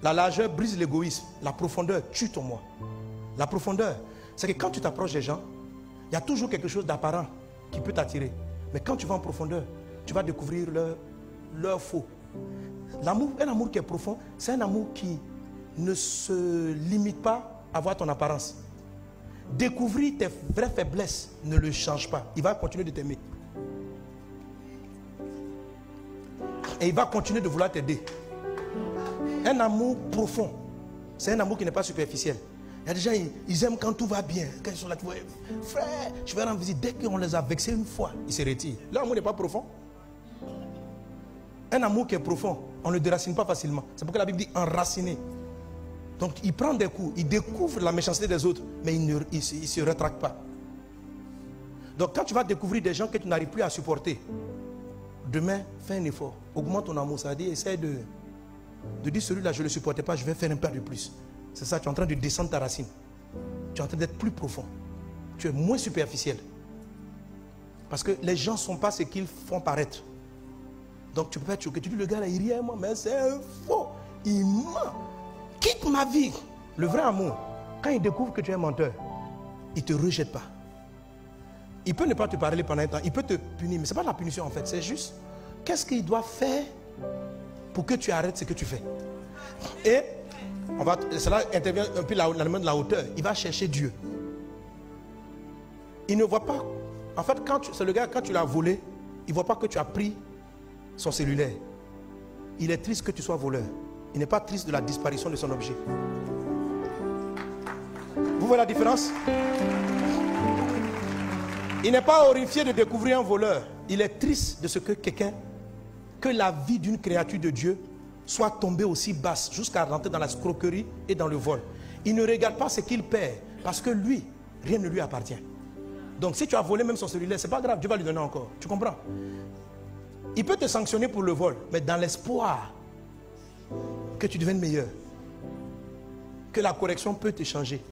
La largeur brise l'égoïsme. La profondeur tue ton moi. La profondeur, c'est que quand tu t'approches des gens, il y a toujours quelque chose d'apparent qui peut t'attirer. Mais quand tu vas en profondeur, tu vas découvrir leur faux. L'amour, un amour qui est profond, c'est un amour qui ne se limite pas à voir ton apparence. Découvrir tes vraies faiblesses ne le change pas. Il va continuer de t'aimer. Et il va continuer de vouloir t'aider. Un amour profond, c'est un amour qui n'est pas superficiel. Il y a des gens, ils aiment quand tout va bien. Quand ils sont là, tu vois, frère, je vais rendre visite. Dès qu'on les a vexés une fois, ils se retirent. L'amour n'est pas profond. Un amour qui est profond, on ne le déracine pas facilement. C'est pourquoi la Bible dit enraciné. Donc il prend des coups, il découvre la méchanceté des autres, mais il ne se rétracte pas. Donc quand tu vas découvrir des gens que tu n'arrives plus à supporter, demain, fais un effort. Augmente ton amour, ça veut dire, essaie de dire celui-là, je ne le supportais pas, je vais faire un pas de plus. C'est ça, tu es en train de descendre ta racine. Tu es en train d'être plus profond. Tu es moins superficiel. Parce que les gens ne sont pas ce qu'ils font paraître. Donc tu peux pas être choqué. Tu dis, le gars là, il rit à moi, mais c'est un faux. Il ment. Quitte ma vie. Le vrai amour, quand il découvre que tu es un menteur, il ne te rejette pas. Il peut ne pas te parler pendant un temps, il peut te punir, mais ce n'est pas de la punition en fait, c'est juste qu'est-ce qu'il doit faire pour que tu arrêtes ce que tu fais. Et cela intervient un peu l'élément de la hauteur. Il va chercher Dieu. Il ne voit pas. En fait, c'est le gars, quand tu l'as volé, il ne voit pas que tu as pris son cellulaire. Il est triste que tu sois voleur. Il n'est pas triste de la disparition de son objet. Vous voyez la différence? Il n'est pas horrifié de découvrir un voleur. Il est triste de ce que que la vie d'une créature de Dieu soit tombée aussi basse jusqu'à rentrer dans la escroquerie et dans le vol. Il ne regarde pas ce qu'il perd parce que lui, rien ne lui appartient. Donc si tu as volé même son cellulaire, ce n'est pas grave, Dieu va lui donner encore. Tu comprends? Il peut te sanctionner pour le vol, mais dans l'espoir que tu deviennes meilleur, que la correction peut te changer.